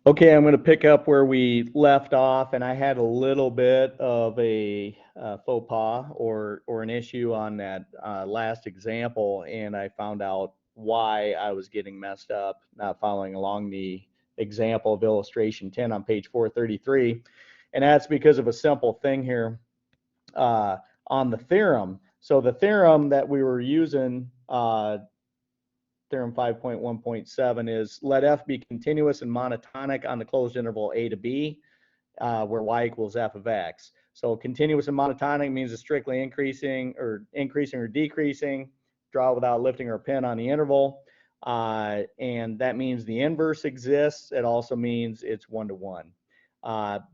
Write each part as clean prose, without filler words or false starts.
Okay, I'm going to pick up where we left off, and I had a little bit of a faux pas or an issue on that last example, and I found out why I was getting messed up, not following along the example of illustration 10 on page 433, and that's because of a simple thing here uh, on the theorem. So the theorem that we were using theorem 5.1.7 is let f be continuous and monotonic on the closed interval a to b, where y equals f of x. So continuous and monotonic means it's strictly increasing or decreasing, draw without lifting or pin on the interval. And that means the inverse exists. It also means it's 1-to-1.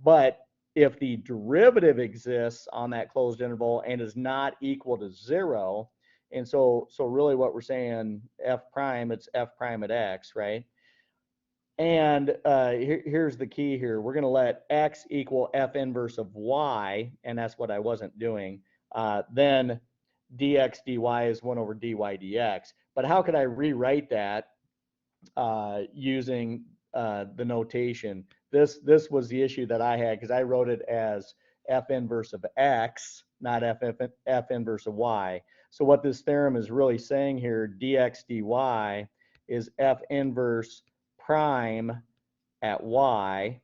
But if the derivative exists on that closed interval and is not equal to 0, and so really what we're saying, f prime, it's f prime at x, right? And here's the key here. We're going to let x equal f inverse of y, and that's what I wasn't doing. Then dx dy is 1 over dy dx. But how could I rewrite that using the notation? This was the issue that I had because I wrote it as f inverse of x, not f inverse of y. So what this theorem is really saying here, dx dy is f inverse prime at y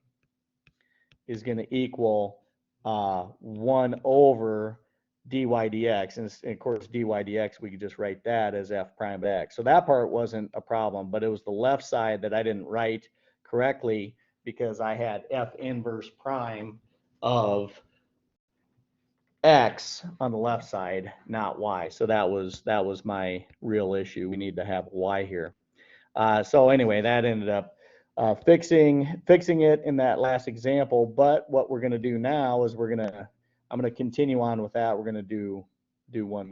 is going to equal 1 over dy dx. And of course, dy dx, we could just write that as f prime at x. So that part wasn't a problem, but it was the left side that I didn't write correctly because I had f inverse prime of x on the left side, not y. So that was my real issue. We need to have y here. So anyway, that ended up fixing it in that last example. But what we're going to do now is I'm going to continue on with that. We're going to do one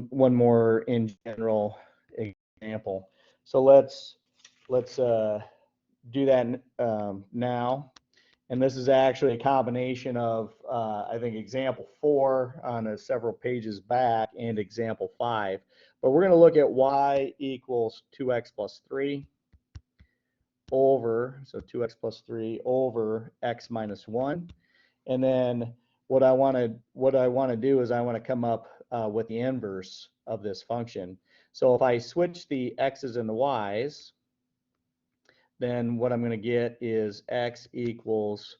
more in general example. So let's do that now. And this is actually a combination of, I think, example 4 on several pages back and example 5. But we're going to look at y equals 2x plus 3 over, so 2x plus 3 over x minus 1. And then what I want to do is I want to come up with the inverse of this function. So if I switch the x's and the y's, then what I'm going to get is x equals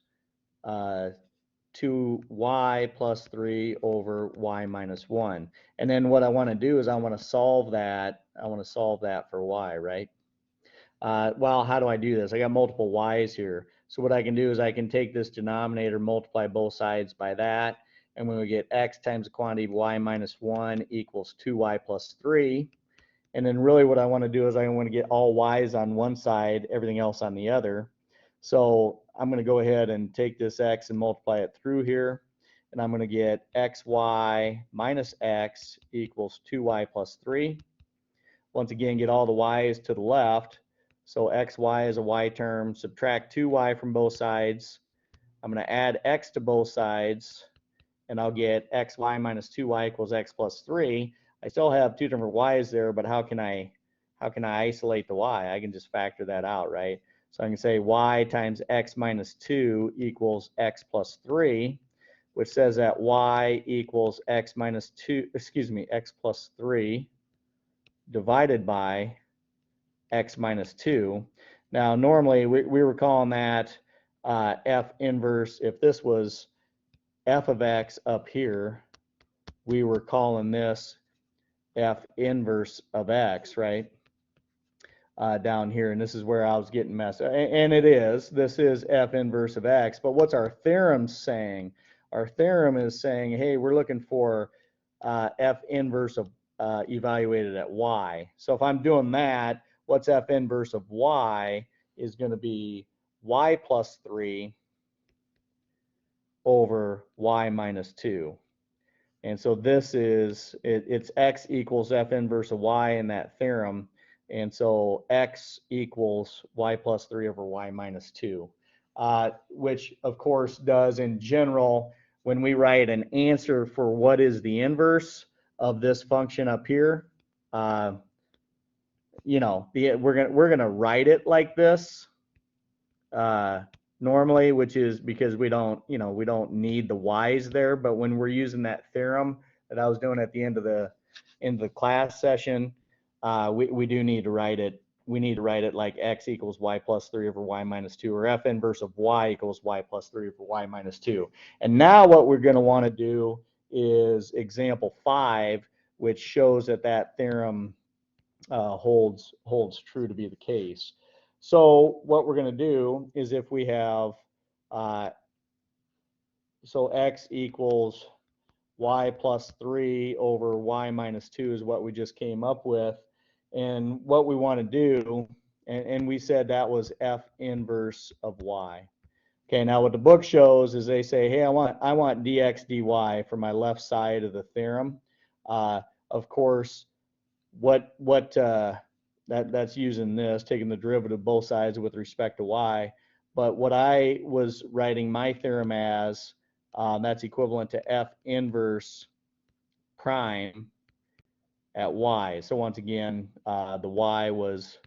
2y plus 3 over y minus 1. And then what I want to do is I want to solve that. I want to solve that for y, right? Well, how do I do this? I got multiple y's here. So what I can do is I can take this denominator, multiply both sides by that, and when we get x times the quantity of y minus 1 equals 2y plus 3. And then really what I want to do is I want to get all y's on one side, everything else on the other. So I'm going to go ahead and take this x and multiply it through here. And I'm going to get xy minus x equals 2y plus 3. Once again, get all the y's to the left. So xy is a y term. Subtract 2y from both sides. I'm going to add x to both sides. And I'll get xy minus 2y equals x plus 3. I still have two different y's there, but how can I isolate the y? I can just factor that out, right? So I can say y times x minus 2 equals x plus 3, which says that y equals x minus 2, excuse me, x plus 3 divided by x minus 2. Now, normally we were calling that f inverse. If this was f of x up here, we were calling this f inverse of x, right? Down here, and this is where I was getting messed up. And it is, this is f inverse of x, but what's our theorem saying? Our theorem is saying, hey, we're looking for f inverse of evaluated at y. So if I'm doing that, what's f inverse of y is going to be y plus 3 over y minus 2. And so this is, it's x equals f inverse of y in that theorem. And so x equals y plus 3 over y minus 2, which of course does in general, when we write an answer for what is the inverse of this function up here, you know, we're gonna write it like this normally, which is because we don't, you know, we don't need the y's there. But when we're using that theorem that I was doing at the end of the class session, we do need to write it. We need to write it like x equals y plus 3 over y minus 2, or f inverse of y equals y plus 3 over y minus 2. And now what we're going to want to do is example 5, which shows that that theorem holds true to be the case. So what we're going to do is, if we have so x equals y plus 3 over y minus 2 is what we just came up with. And what we want to do, and we said that was f inverse of y. Okay, now what the book shows is they say, hey, I want dx dy for my left side of the theorem. Of course, that's using this, taking the derivative of both sides with respect to y. But what I was writing my theorem as, that's equivalent to f inverse prime at y. So once again, the y was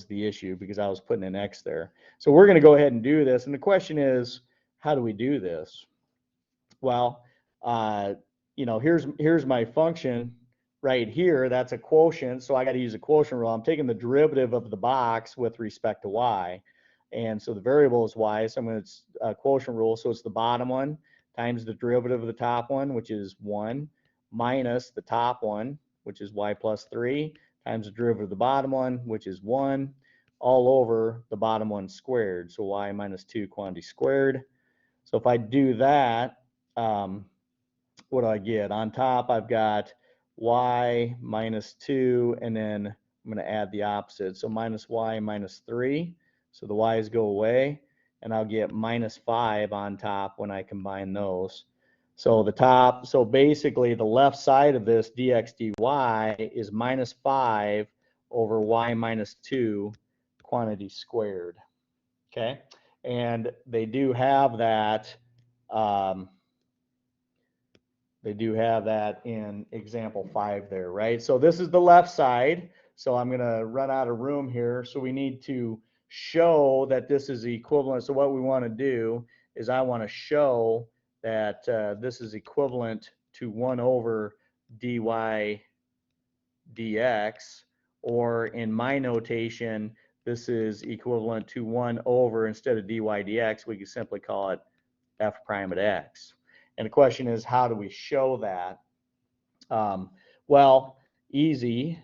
the issue because I was putting an x there. So we're going to go ahead and do this. And the question is, how do we do this? Well, you know, here's my function right here. That's a quotient, so I got to use a quotient rule. I'm taking the derivative of the box with respect to y, and so the variable is y, so I'm going to quotient rule. So it's the bottom one times the derivative of the top one, which is 1, minus the top one, which is y plus 3, times the derivative of the bottom one, which is 1, all over the bottom one squared, so y minus 2 quantity squared. So if I do that, what do I get? On top, I've got y minus 2, and then I'm going to add the opposite. So minus y minus 3. So the y's go away, and I'll get minus 5 on top when I combine those. So the top, so basically the left side of this dx dy is minus 5 over y minus 2 quantity squared. Okay, and they do have that. They do have that in example 5 there, right? So this is the left side. So I'm going to run out of room here. So we need to show that this is equivalent. So what we want to do is I want to show that this is equivalent to 1 over dy dx, or in my notation, this is equivalent to 1 over, instead of dy dx, we could simply call it f prime at x. And the question is, how do we show that? Well, easy.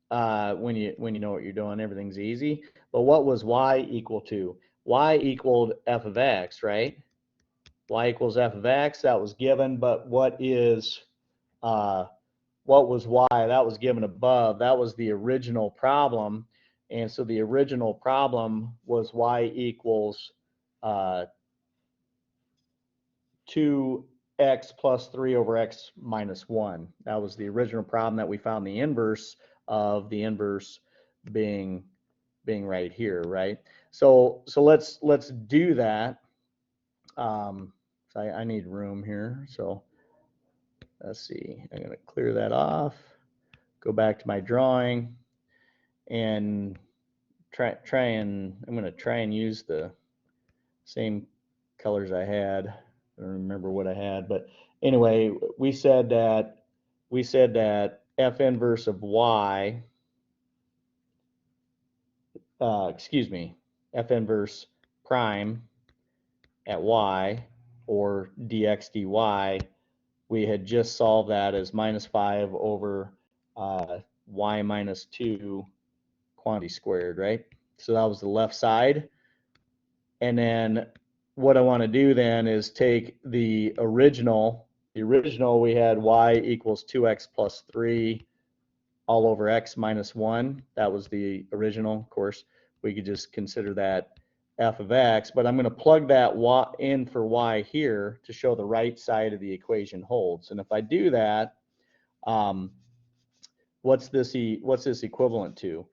When you know what you're doing, everything's easy. But what was y equal to? Y equaled f of x, right? Y equals f of x, that was given. But what was y? That was given above. That was the original problem. And so the original problem was y equals 2x plus 3 over x minus 1. That was the original problem that we found the inverse of, the inverse being right here, right? So let's do that. So I need room here. So let's see. I'm going to clear that off. Go back to my drawing and I'm going to try and use the same colors I had. I don't remember what I had, but anyway, we said that f inverse of y, f inverse prime at y, or dx dy, we had just solved that as minus 5 over y minus 2 quantity squared, right? So that was the left side. And then what I want to do then is take the original. The original, we had y equals 2x plus 3 all over x minus 1. That was the original. Of course, we could just consider that f of x, but I'm going to plug that in for y here to show the right side of the equation holds. And if I do that, what's this equivalent to?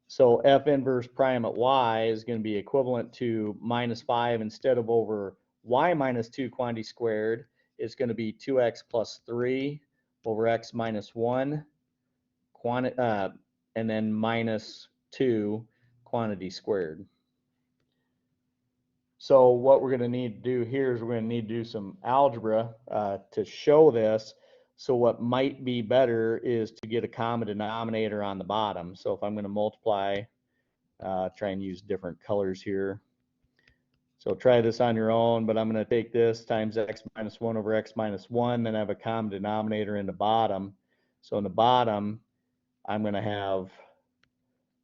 So f inverse prime at y is going to be equivalent to minus 5, instead of over y minus 2 quantity squared, it's going to be 2x plus 3 over x minus 1 and then minus 2 quantity squared. So what we're going to need to do here is we're going to need to do some algebra to show this. So what might be better is to get a common denominator on the bottom. So if I'm going to multiply, try and use different colors here. So try this on your own, but I'm going to take this times x minus 1 over x minus 1, then I have a common denominator in the bottom. So in the bottom, I'm going to have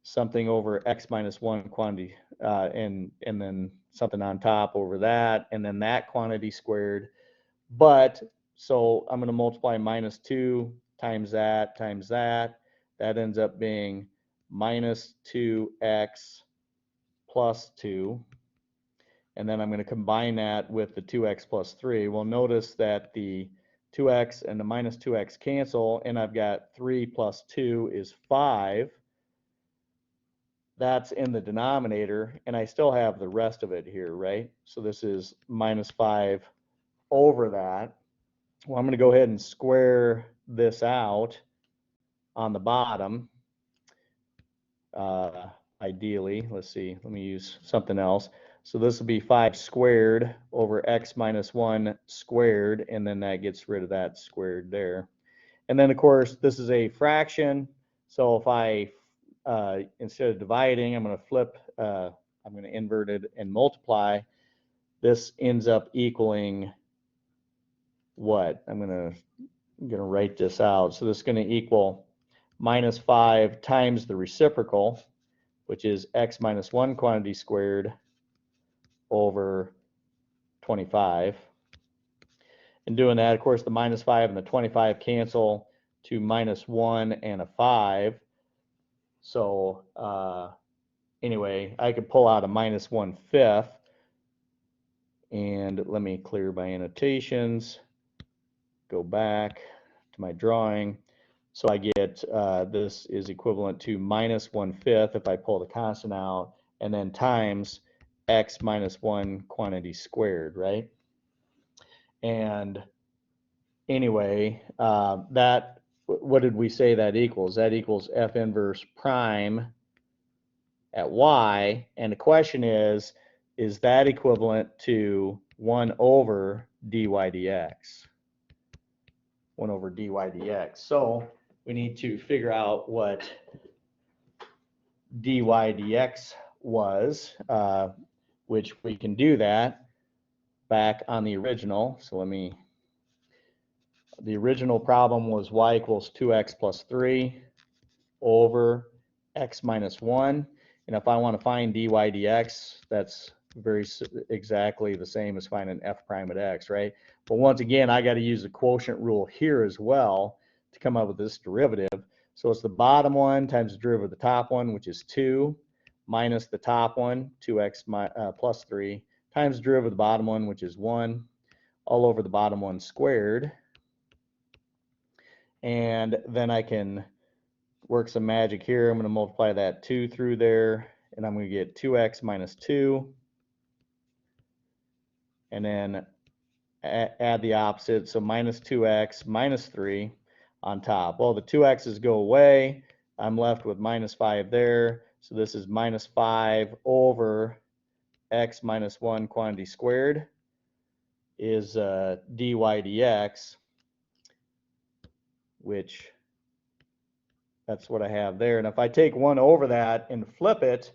something over x minus 1 quantity, and then something on top over that, and then that quantity squared. But, so I'm going to multiply minus 2 times that times that. That ends up being minus 2x plus 2. And then I'm going to combine that with the 2x plus 3. Well, notice that the 2x and the minus 2x cancel, and I've got 3 plus 2 is 5. That's in the denominator, and I still have the rest of it here, right? So this is minus 5 over that. Well, I'm going to go ahead and square this out on the bottom. Ideally, let's see, let me use something else. So this will be 5 squared over x minus 1 squared, and then that gets rid of that squared there. And then, of course, this is a fraction. So if I, instead of dividing, I'm going to flip, I'm going to invert it and multiply. This ends up equaling what? I'm going to write this out. So this is going to equal minus 5 times the reciprocal, which is x minus 1 quantity squared over 25. And doing that, of course, the minus 5 and the 25 cancel to minus 1 and a 5. So anyway, I could pull out a minus 1/5. And let me clear my annotations, go back to my drawing. So I get this is equivalent to minus 1/5 if I pull the constant out, and then times x minus 1 quantity squared, right? And anyway, that, what did we say that equals? That equals f inverse prime at y, and the question is that equivalent to 1 over dy dx? 1 over dy dx. So we need to figure out what dy dx was, which we can do that back on the original. So the original problem was y equals 2x plus 3 over x minus 1. And if I want to find dy dx, that's very exactly the same as finding f prime at x, right? But once again, I got to use the quotient rule here as well to come up with this derivative. So it's the bottom one times the derivative of the top one, which is 2, minus the top one, 2x plus 3, times the derivative of the bottom one, which is 1, all over the bottom one squared. And then I can work some magic here. I'm going to multiply that 2 through there, and I'm going to get 2x minus 2. And then add the opposite, so minus 2x minus 3 on top. Well, the 2x's go away. I'm left with minus 5 there. So this is minus 5 over x minus 1 quantity squared is dy dx, which that's what I have there. And if I take 1 over that and flip it,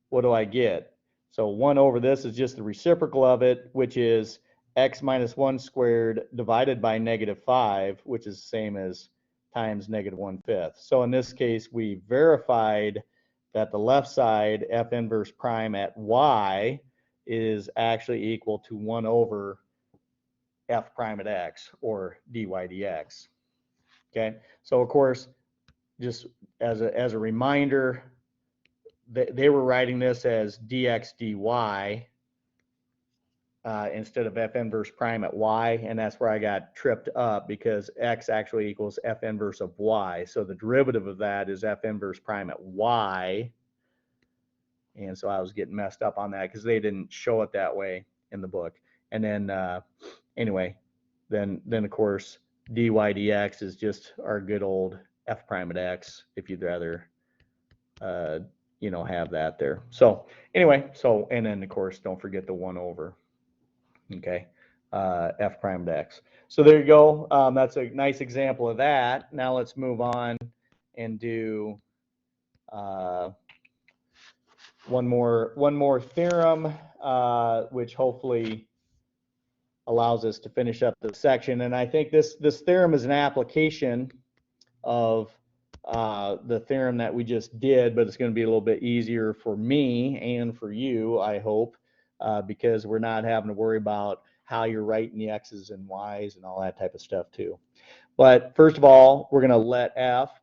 what do I get? So 1 over this is just the reciprocal of it, which is x minus 1 squared divided by negative 5, which is the same as times negative 1/5. So in this case, we verified that the left side, f inverse prime at y, is actually equal to 1 over f prime at x, or dy dx. Okay, so of course, just as a reminder, they were writing this as dx dy instead of f inverse prime at y, and that's where I got tripped up, because x actually equals f inverse of y. So the derivative of that is f inverse prime at y, and so I was getting messed up on that because they didn't show it that way in the book. And then anyway, then of course dy dx is just our good old f prime at x, if you'd rather you know, have that there. So anyway, so, and then of course, don't forget the 1 over, okay, f prime to x. So there you go. That's a nice example of that. Now let's move on and do one more theorem, which hopefully allows us to finish up the section. And I think this theorem is an application of the theorem that we just did, but it's going to be a little bit easier for me and for you, I hope, because we're not having to worry about how you're writing the x's and y's and all that type of stuff too. But first of all, we're going to let f,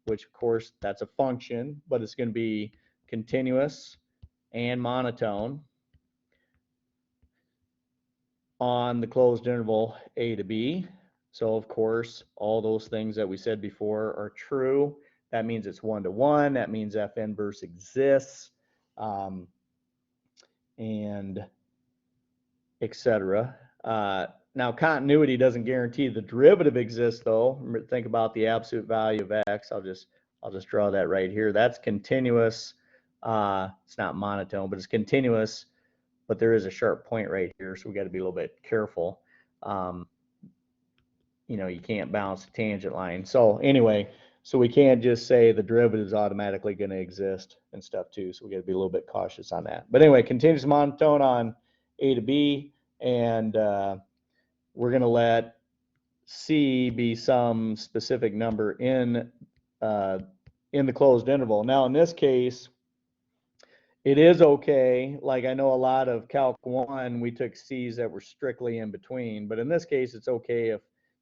which of course that's a function, but it's going to be continuous and monotone on the closed interval a to b. So of course, all those things that we said before are true. That means it's 1 to 1. That means f inverse exists, and etc. Now, continuity doesn't guarantee the derivative exists, though. Think about the absolute value of x. I'll just draw that right here. That's continuous. It's not monotone, but it's continuous. But there is a sharp point right here, so we got to be a little bit careful. You know, you can't bounce a tangent line. So anyway, so we can't just say the derivative is automatically going to exist and stuff too. So we got to be a little bit cautious on that. But anyway, continuous monotone on a to b, and we're going to let c be some specific number in the closed interval. Now in this case, it is okay. Like I know a lot of Calc 1, we took c's that were strictly in between, but in this case, it's okay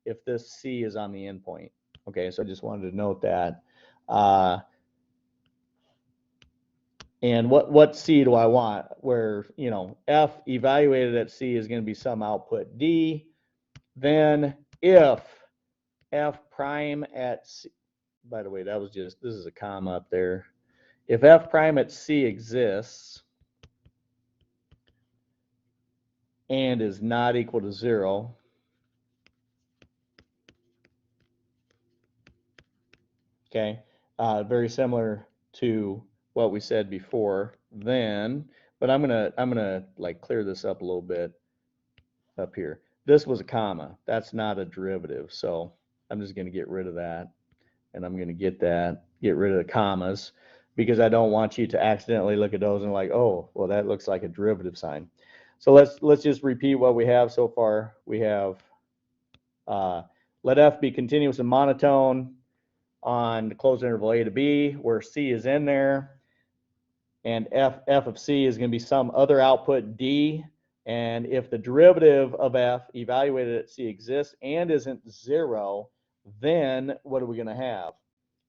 if this c is on the endpoint. Okay, so I just wanted to note that. And what c do I want? Where, you know, f evaluated at c is going to be some output d. Then if f prime at c, by the way, that was just, this is a comma up there. If f prime at c exists and is not equal to 0, okay, very similar to what we said before, then, but I'm gonna like clear this up a little bit up here. This was a comma. That's not a derivative, so I'm just gonna get rid of that, and I'm gonna get rid of the commas, because I don't want you to accidentally look at those and like, oh, well, that looks like a derivative sign. So let's just repeat what we have so far. We have let f be continuous and monotone on the closed interval a to b, where c is in there, and f of c is going to be some other output d. And if the derivative of f evaluated at c exists and isn't 0, then what are we going to have?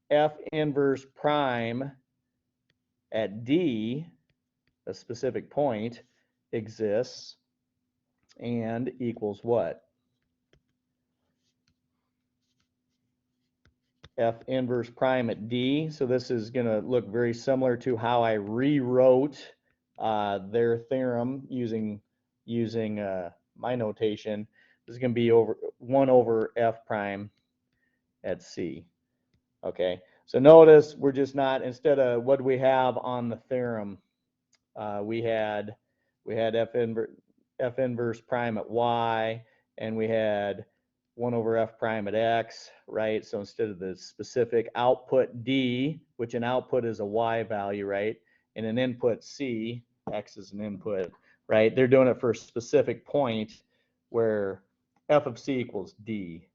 F inverse prime at d, a specific point, exists and equals what? F inverse prime at d. So this is going to look very similar to how I rewrote their theorem using my notation. This is going to be over 1 over f prime at c. Okay, so notice we're just not, instead of what we have on the theorem, we had f inverse prime at y, and we had 1 over f prime at x, right? So instead of the specific output d, which an output is a y value, right? And an input c, x is an input, right? They're doing it for a specific point where f of c equals d.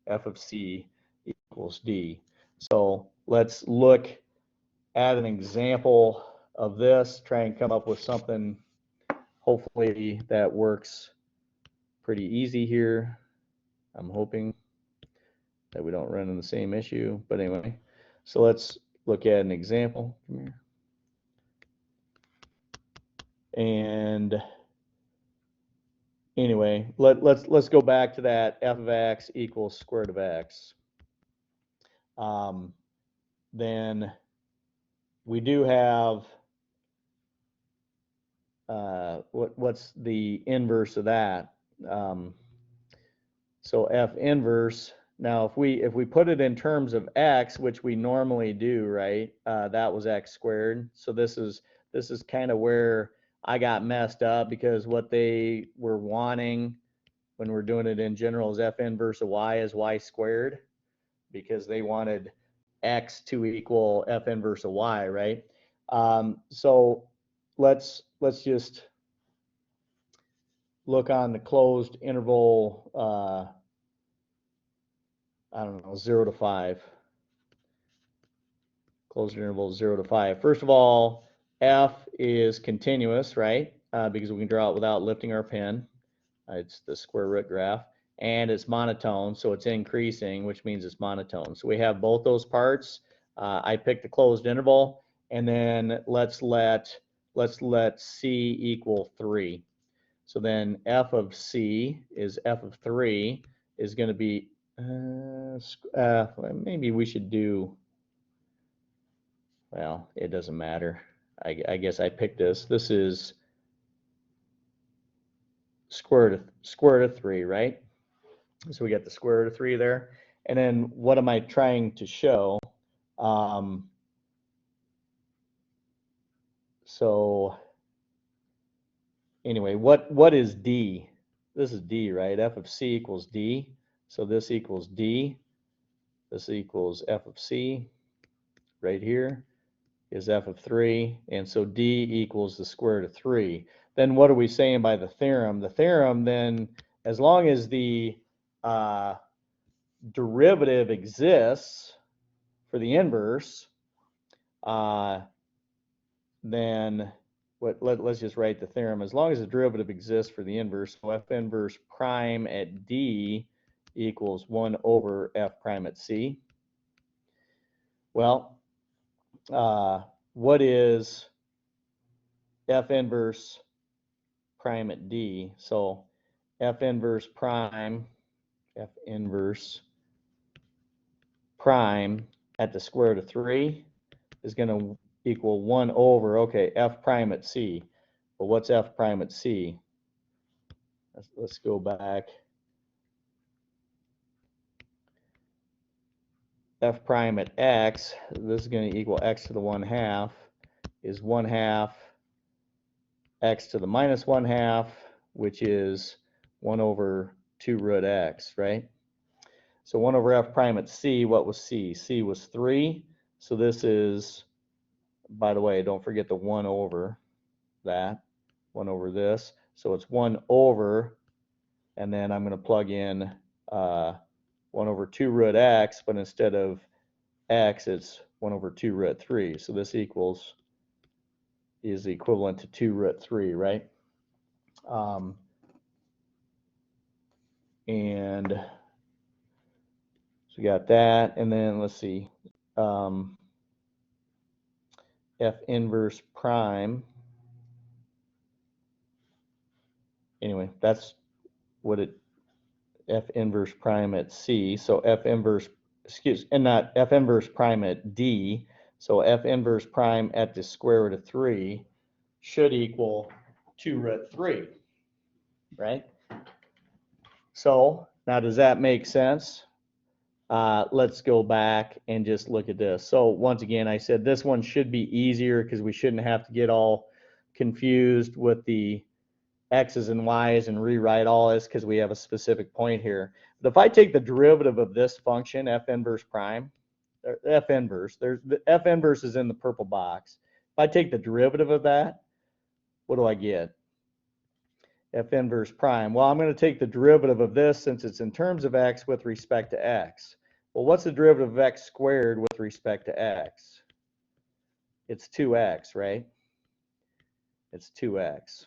F of c equals d. So let's look at an example of this, try and come up with something hopefully that works pretty easy here. I'm hoping that we don't run into the same issue, but anyway, so let's look at an example. Come here. And anyway, let's go back to that f of x equals square root of x. Then we do have what's the inverse of that? So f inverse, Now, if we put it in terms of x, which we normally do, right? That was x squared. So this is kind of where I got messed up, because what they were wanting when we're doing it in general is f inverse of y is y squared, because they wanted x to equal f inverse of y, right? So let's just look on the closed interval, I don't know, 0 to 5. Closed interval 0 to 5. First of all, f is continuous, right? Because we can draw it without lifting our pen. It's the square root graph. And it's monotone, so it's increasing, which means it's monotone. So we have both those parts. I picked the closed interval, and then let's let c equal 3. So then f of c is f of 3 is going to be, maybe we should do, well, it doesn't matter. I guess I picked this. This is square root of 3, right? So we got the square root of 3 there. And then what am I trying to show? So anyway, what is d? This is d, right? F of c equals d. So this equals d. This equals f of c. Right here is f of 3. And so d equals the square root of 3. Then what are we saying by the theorem? The theorem then, as long as the derivative exists for the inverse, then let's just write the theorem. As long as the derivative exists for the inverse, so f inverse prime at d equals 1 over f prime at c. Well, what is f inverse prime at d? So f inverse prime at the square root of 3 is going to equal 1 over, okay, f prime at c. Well, what's f prime at c? Let's go back. F prime at x, this is going to equal x to the 1/2, is 1/2 x to the minus 1/2, which is 1 over 2 root x, right? So 1 over f prime at c, what was c? c was 3. So this is, by the way, don't forget the 1 over that, 1 over this. So it's 1 over, and then I'm going to plug in 1 over 2 root x, but instead of x, it's 1 over 2 root 3. So this is equivalent to 2 root 3, right? And so we got that, and then let's see, f inverse prime. Anyway, that's what it, f inverse prime at c. So f inverse, and not f inverse prime at d. So f inverse prime at the square root of 3 should equal 2 root 3, right? So now, does that make sense? Let's go back and just look at this. So once again, I said this one should be easier because we shouldn't have to get all confused with the x's and y's and rewrite all this because we have a specific point here. But if I take the derivative of this function, f inverse prime, or f inverse, the f inverse is in the purple box. If I take the derivative of that, what do I get? F inverse prime. Well, I'm going to take the derivative of this since it's in terms of x with respect to x. Well, what's the derivative of x squared with respect to x? It's 2x, right? It's 2x.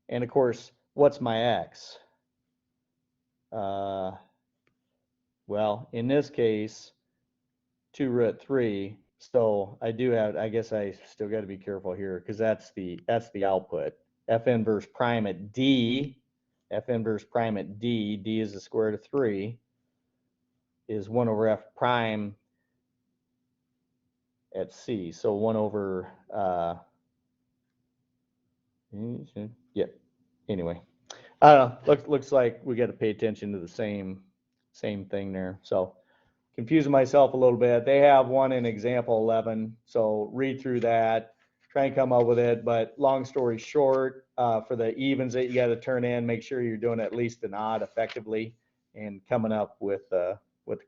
And of course, what's my x? Well, in this case, 2 root 3. So I do have, I guess I still got to be careful here because that's the output. F inverse prime at d, f inverse prime at d, d is the square root of 3, is 1 over f prime at c. So 1 over, yeah, anyway. I don't know, looks like we got to pay attention to the same Same thing there. So confusing myself a little bit. They have one in example 11, so read through that, try and come up with it. But long story short, for the evens that you got to turn in, make sure you're doing at least an odd effectively and coming up with the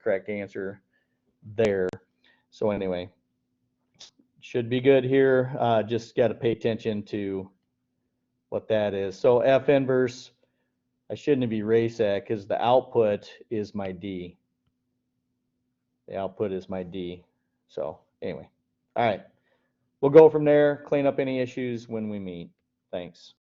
correct answer there. So anyway, should be good here. Just got to pay attention to what that is. So F inverse, I shouldn't be erased that because the output is my D. The output is my D. So anyway, all right. We'll go from there, clean up any issues when we meet. Thanks.